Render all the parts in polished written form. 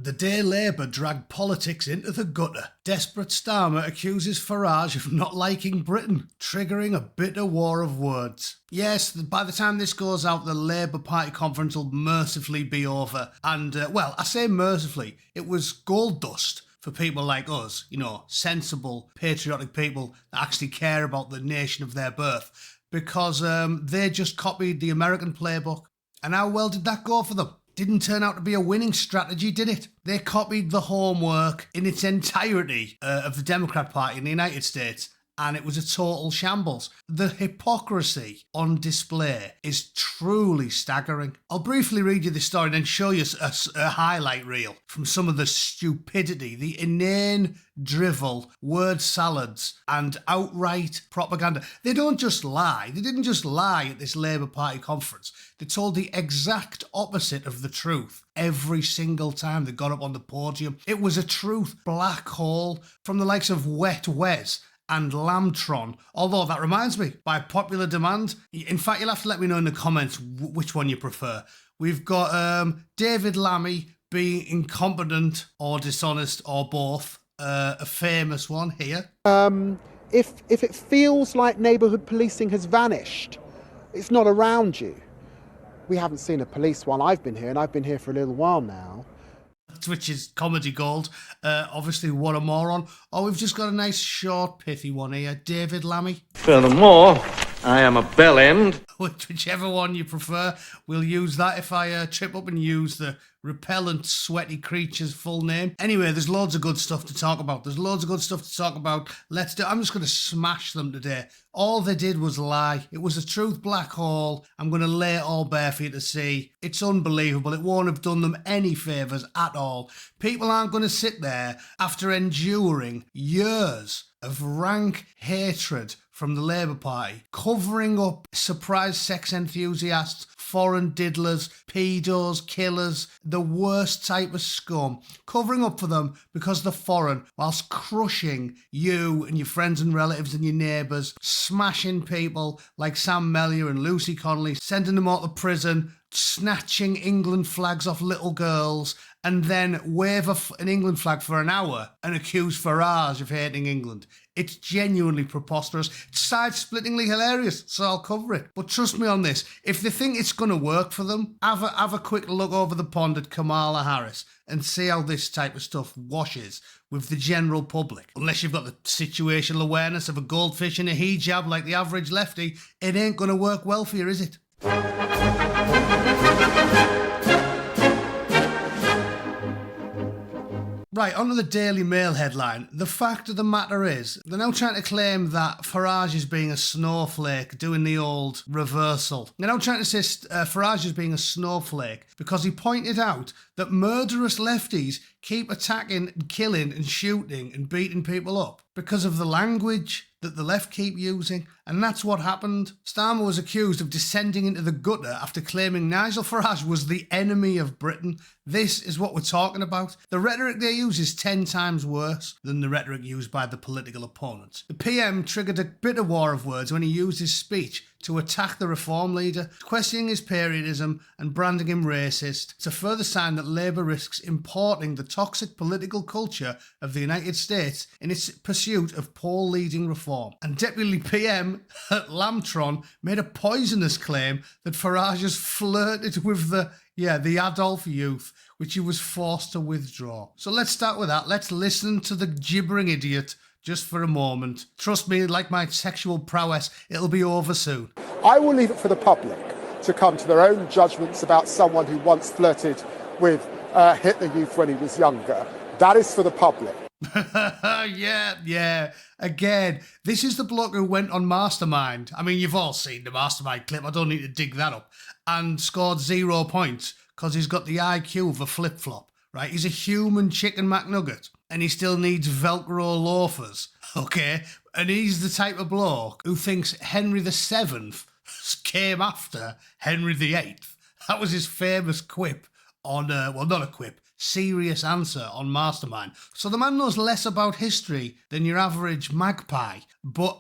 The day Labour dragged politics into the gutter. Desperate Starmer accuses Farage of not liking Britain, triggering a bitter war of words. Yes, by the time this goes out, the Labour Party conference will mercifully be over. And, well, I say mercifully, it was gold dust for people like us, you know, sensible, patriotic people that actually care about the nation of their birth, because they just copied the American playbook. And how well did that go for them? Didn't turn out to be a winning strategy, did it? They copied the homework in its entirety of the Democrat Party in the United States, and it was a total shambles. The hypocrisy on display is truly staggering. I'll briefly read you the story and then show you a highlight reel from some of the stupidity, the inane drivel, word salads, and outright propaganda. They don't just lie. They didn't just lie at this Labour Party conference. They told the exact opposite of the truth every single time they got up on the podium. It was a truth black hole from the likes of Wet Wes and Lambtron. Although that reminds me, by popular demand, in fact, you'll have to let me know in the comments which one you prefer. We've got David Lammy being incompetent or dishonest or both. A famous one here. If it feels like neighbourhood policing has vanished, it's not around you. We haven't seen a police while I've been here, and I've been here for a little while now. Which is comedy gold. Obviously, what a moron. Oh, we've just got a nice short, pithy one here. David Lammy. Furthermore, I am a bellend. Whichever one you prefer, we'll use that if I trip up and use the repellent, sweaty creature's full name. Anyway, there's loads of good stuff to talk about. Let's do. I'm just going to smash them today. All they did was lie. It was a truth black hole. I'm going to lay it all bare for you to see. It's unbelievable. It won't have done them any favours at all. People aren't going to sit there after enduring years of rank hatred from the Labour Party, covering up surprise sex enthusiasts, foreign diddlers, pedos, killers, the worst type of scum, covering up for them because they're foreign, whilst crushing you and your friends and relatives and your neighbours, smashing people like Sam Mellier and Lucy Connolly, sending them out to prison, snatching England flags off little girls, and then wave an England flag for an hour and accuse Farage of hating England. It's genuinely preposterous. It's side-splittingly hilarious, so I'll cover it. But trust me on this, if they think it's going to work for them, have a quick look over the pond at Kamala Harris and see how this type of stuff washes with the general public. Unless you've got the situational awareness of a goldfish in a hijab like the average lefty, it ain't going to work well for you, is it? Right, on to the Daily Mail headline. The fact of the matter is, they're now trying to claim that Farage is being a snowflake, doing the old reversal. They're now trying to say Farage is being a snowflake because he pointed out that murderous lefties keep attacking and killing and shooting and beating people up because of the language that the left keep using, and that's what happened. Starmer was accused of descending into the gutter after claiming Nigel Farage was the enemy of Britain. This is what we're talking about. The rhetoric they use is 10 times worse than the rhetoric used by the political opponents. The PM triggered a bitter war of words when he used his speech to attack the Reform leader, questioning his patriotism and branding him racist. It's a further sign that Labour risks importing the toxic political culture of the United States in its pursuit of poll-leading reform. And Deputy PM Lambtron made a poisonous claim that Farage has flirted with the Adolf youth, which he was forced to withdraw. So let's start with that. Let's listen to the gibbering idiot just for a moment. Trust me, like my sexual prowess, it'll be over soon. I will leave it for the public to come to their own judgments about someone who once flirted with Hitler Youth when he was younger. That is for the public. Yeah. Again, this is the bloke who went on Mastermind. I mean, you've all seen the Mastermind clip. I don't need to dig that up. And scored 0 points because he's got the IQ of a flip-flop, right? He's a human chicken McNugget and he still needs Velcro loafers, okay? And he's the type of bloke who thinks Henry VII came after Henry VIII. That was his famous quip on, well, not a quip, serious answer on Mastermind. So the man knows less about history than your average magpie. But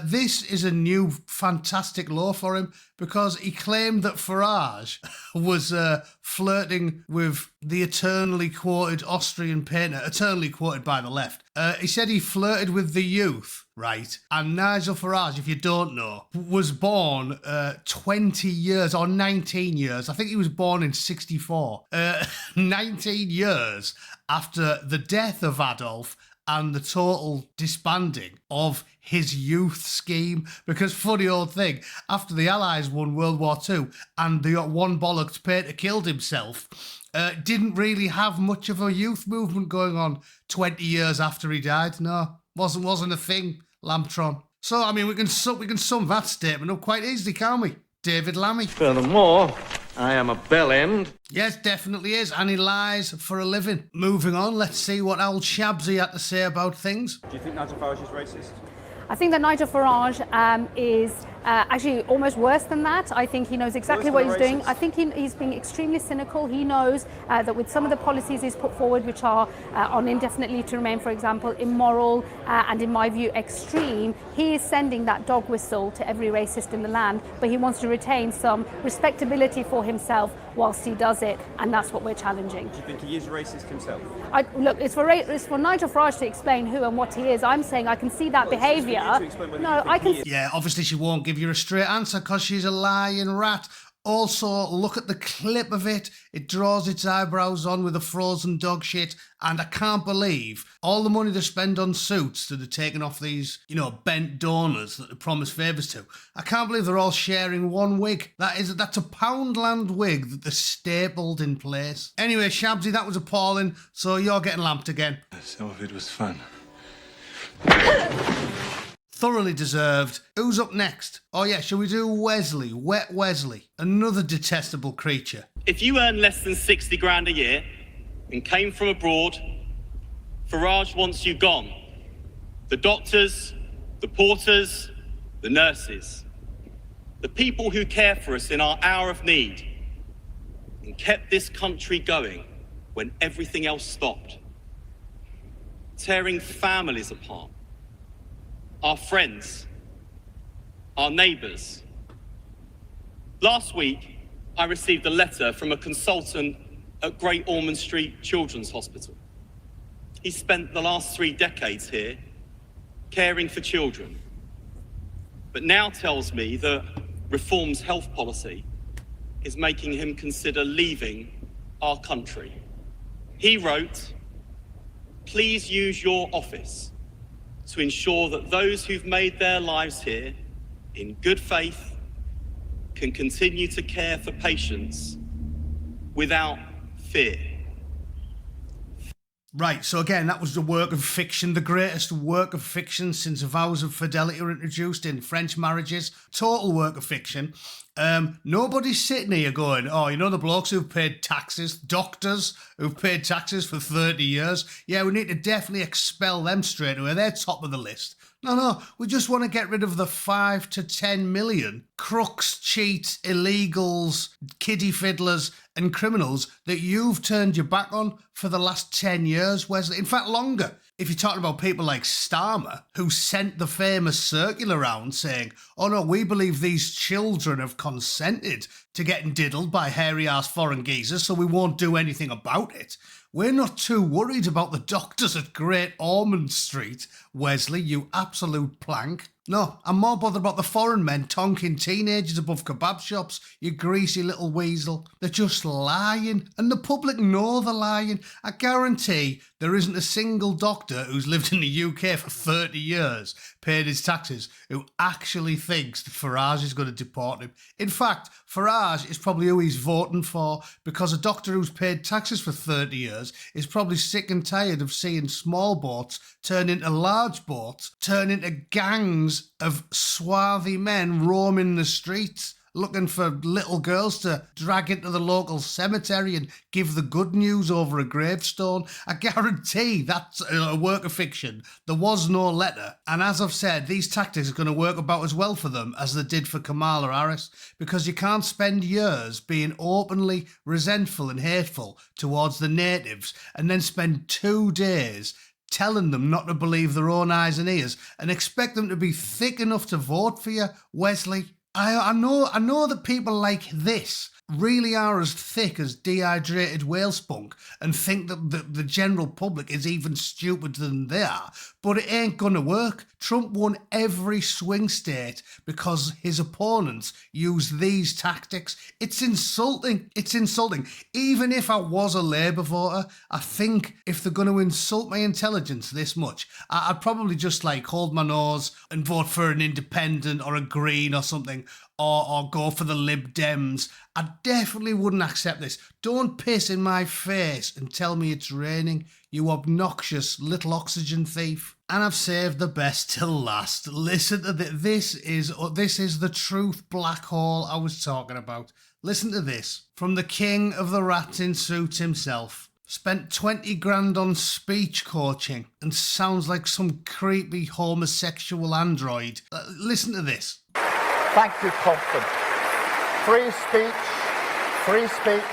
this is a new fantastic law for him because he claimed that Farage was flirting with the eternally quoted Austrian painter, eternally quoted by the left. He said he flirted with the youth, right? And Nigel Farage, if you don't know, was born 20 years or 19 years. I think he was born in 64. 19 years after the death of Adolf and the total disbanding of his youth scheme. Because funny old thing, after the Allies won World War II and the one bollocked painter killed himself, didn't really have much of a youth movement going on 20 years after he died. No, wasn't a thing, Lamptron. So, I mean, we can sum that statement up quite easily, can't we? David Lammy. Furthermore, I am a bellend. Yes, definitely is, and he lies for a living. Moving on, let's see what old Shabsy had to say about things. Do you think Nigel Farage is racist? I think that Nigel Farage is actually almost worse than that. I think he knows exactly what he's doing. I think he's being extremely cynical. He knows that with some of the policies he's put forward, which are on indefinite leave to remain, for example, immoral and in my view extreme, he is sending that dog whistle to every racist in the land, but he wants to retain some respectability for himself whilst he does it, and that's what we're challenging. Do you think he is racist himself? Look, it's for Nigel Farage to explain who and what he is. I'm saying I can see that behaviour. No, I can. Yeah, obviously she won't give you a straight answer because she's a lying rat. Also, look at the clip of it. It draws its eyebrows on with a frozen dog shit. And I can't believe all the money they spend on suits that are taking off these, bent donors that they promise favours to. I can't believe they're all sharing one wig. That's a Poundland wig that they're stapled in place. Anyway, Shabsy, that was appalling. So you're getting lamped again. Some of it was fun. Thoroughly deserved. Who's up next? Oh yeah, shall we do Wesley? Wet Wesley. Another detestable creature. If you earn less than 60 grand a year and came from abroad, Farage wants you gone. The doctors, the porters, the nurses, the people who care for us in our hour of need and kept this country going when everything else stopped, tearing families apart. Our friends, our neighbours. Last week, I received a letter from a consultant at Great Ormond Street Children's Hospital. He spent the last 3 decades here caring for children, but now tells me that Reform's health policy is making him consider leaving our country. He wrote, "Please use your office to ensure that those who've made their lives here in good faith can continue to care for patients without fear." Right, so again, that was the work of fiction, the greatest work of fiction since vows of fidelity were introduced in French marriages. Total work of fiction. Nobody's sitting here going, oh, the blokes who've paid taxes, doctors who've paid taxes for 30 years. Yeah, we need to definitely expel them straight away. They're top of the list. No, we just want to get rid of the 5 to 10 million crooks, cheats, illegals, kiddie fiddlers and criminals that you've turned your back on for the last 10 years, Wesley. In fact, longer. If you're talking about people like Starmer, who sent the famous circular around saying, oh no, we believe these children have consented to getting diddled by hairy-ass foreign geezers, so we won't do anything about it. We're not too worried about the doctors at Great Ormond Street, Wesley, you absolute plank. No, I'm more bothered about the foreign men tonking teenagers above kebab shops, you greasy little weasel. They're just lying, and the public know they're lying. I guarantee there isn't a single doctor who's lived in the UK for 30 years, paid his taxes, who actually thinks that Farage is going to deport him. In fact, Farage is probably who he's voting for, because a doctor who's paid taxes for 30 years is probably sick and tired of seeing small boats turn into large boats, turn into gangs of swarthy men roaming the streets looking for little girls to drag into the local cemetery and give the good news over a gravestone. I guarantee that's a work of fiction. There was no letter. And as I've said, these tactics are going to work about as well for them as they did for Kamala Harris, because you can't spend years being openly resentful and hateful towards the natives and then spend 2 days telling them not to believe their own eyes and ears and expect them to be thick enough to vote for you, Wesley. I know that people like this really are as thick as dehydrated whale spunk and think that the general public is even stupider than they are, but it ain't gonna work. Trump won every swing state because his opponents used these tactics. It's insulting. It's insulting. Even if I was a Labour voter, I think if they're going to insult my intelligence this much, I'd probably just like hold my nose and vote for an independent or a Green or something, or go for the Lib Dems. I definitely wouldn't accept this. Don't piss in my face and tell me it's raining, you obnoxious little oxygen thief. And I've saved the best till last. Listen to this. This is the truth black hole I was talking about. Listen to this. From the king of the rats in suit himself. Spent 20 grand on speech coaching and sounds like some creepy homosexual android. Listen to this. Thank you, Compton. Free speech, free speech.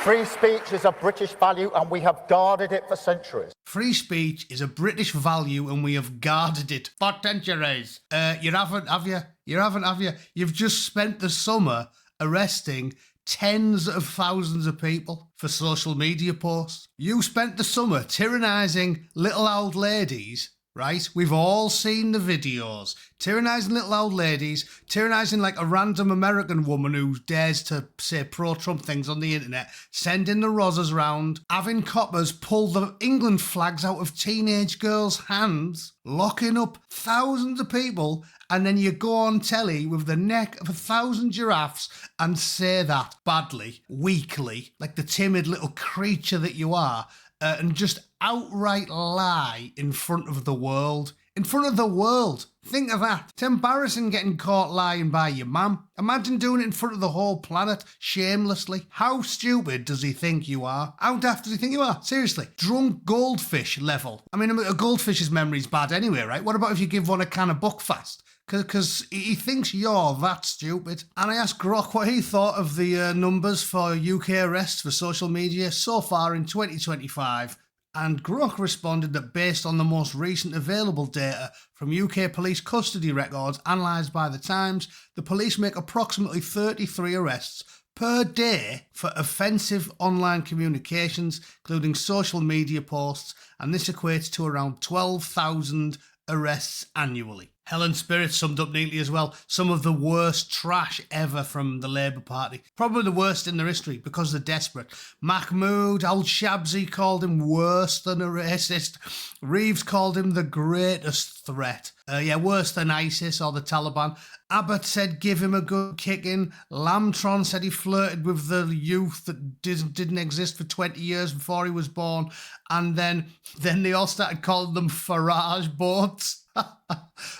Free speech is a British value and we have guarded it for centuries. Free speech is a British value and we have guarded it for centuries. You haven't, have you? You haven't, have you? You've just spent the summer arresting tens of thousands of people for social media posts. You spent the summer tyrannising little old ladies, right? We've all seen the videos. Tyrannising little old ladies, tyrannising like a random American woman who dares to say pro-Trump things on the internet, sending the rozzers round, having coppers pull the England flags out of teenage girls' hands, locking up thousands of people, and then you go on telly with the neck of 1,000 giraffes and say that badly, weakly, like the timid little creature that you are, and just outright lie in front of the world. In front of the world. Think of that. It's embarrassing getting caught lying by your mum. Imagine doing it in front of the whole planet, shamelessly. How stupid does he think you are? How daft does he think you are? Seriously. Drunk goldfish level. I mean, a goldfish's memory's bad anyway, right? What about if you give one a can of Buckfast? Because he thinks you're that stupid. And I asked Grok what he thought of the numbers for UK arrests for social media so far in 2025. And Grok responded that based on the most recent available data from UK police custody records analysed by The Times, the police make approximately 33 arrests per day for offensive online communications, including social media posts, and this equates to around 12,000 arrests annually. Helen Spirit summed up neatly as well. Some of the worst trash ever from the Labour Party. Probably the worst in their history because they're desperate. Mahmood Al-Shabzi called him worse than a racist. Reeves called him the greatest threat. Worse than ISIS or the Taliban. Abbott said give him a good kicking. Lamtron said he flirted with the youth that didn't exist for 20 years before he was born. And then they all started calling them Farage boats.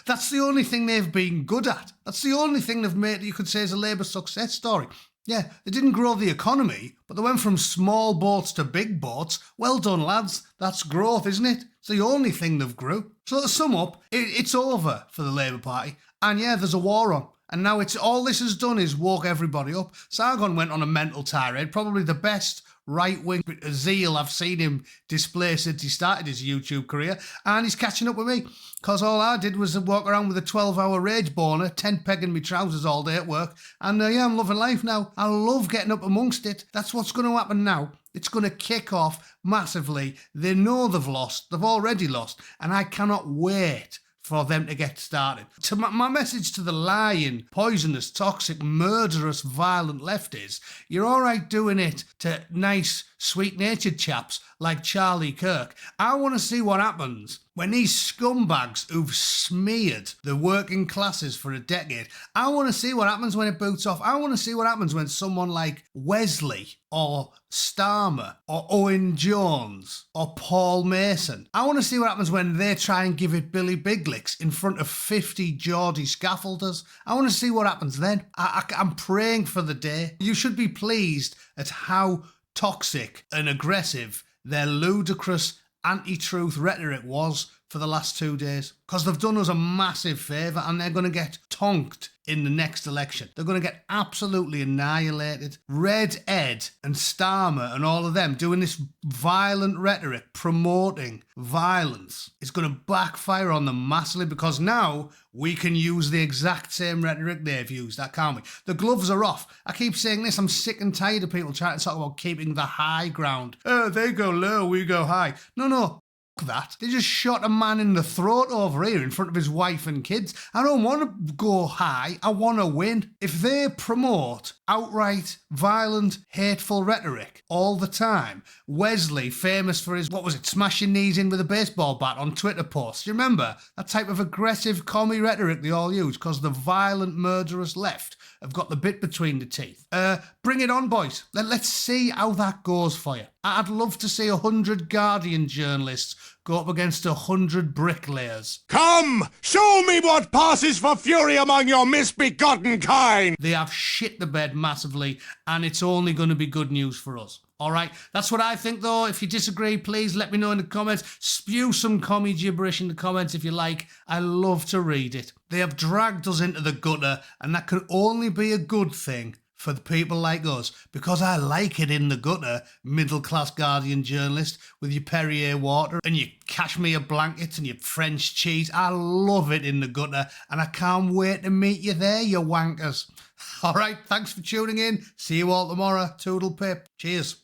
That's the only thing they've been good at. That's the only thing they've made that you could say is a Labour success story. Yeah, they didn't grow the economy, but they went from small boats to big boats. Well done, lads. That's growth, isn't it? It's the only thing they've grew. So to sum up, it's over for the Labour Party. And yeah, there's a war on. And now it's all this has done is woke everybody up. Sargon went on a mental tirade, probably the best right-wing zeal I've seen him display since he started his YouTube career, and he's catching up with me, because all I did was walk around with a 12-hour rage boner, 10 pegging me trousers all day at work, and I'm loving life now. I love getting up amongst it. That's what's going to happen now. It's going to kick off massively. They know they've lost. They've already lost, and I cannot wait for them to get started. So my message to the lying, poisonous, toxic, murderous, violent left is, you're all right doing it to nice, sweet-natured chaps like Charlie Kirk. I want to see what happens When these scumbags who've smeared the working classes for a decade, I want to see what happens when it boots off. I want to see what happens when someone like Wesley or Starmer or Owen Jones or Paul Mason, I want to see what happens when they try and give it Billy Big Licks in front of 50 Geordie scaffolders. I want to see what happens then. I'm praying for the day. You should be pleased at how toxic and aggressive their ludicrous anti-truth rhetoric was for the last 2 days, because they've done us a massive favour and they're going to get tonked in the next election. They're going to get absolutely annihilated. Red Ed and Starmer and all of them doing this violent rhetoric, promoting violence, is going to backfire on them massively, because now we can use the exact same rhetoric they've used, can't we? The gloves are off. I keep saying this, I'm sick and tired of people trying to talk about keeping the high ground. Oh, they go low, we go high. No. That. They just shot a man in the throat over here in front of his wife and kids. I don't want to go high. I want to win. If they promote outright violent, hateful rhetoric all the time, Wesley, famous for his, smashing knees in with a baseball bat on Twitter posts. You remember that type of aggressive commie rhetoric they all use because the violent, murderous left have got the bit between the teeth. Bring it on, boys. Let's see how that goes for you. I'd love to see 100 Guardian journalists go up against 100 bricklayers. Come, show me what passes for fury among your misbegotten kind. They have shit the bed massively, and it's only going to be good news for us. All right, that's what I think, though. If you disagree, please let me know in the comments. Spew some commie gibberish in the comments if you like. I love to read it. They have dragged us into the gutter, and that can only be a good thing for the people like us, because I like it in the gutter, middle-class Guardian journalist with your Perrier water and your cashmere blankets and your French cheese. I love it in the gutter, and I can't wait to meet you there, you wankers. All right, thanks for tuning in. See you all tomorrow. Toodle pip. Cheers.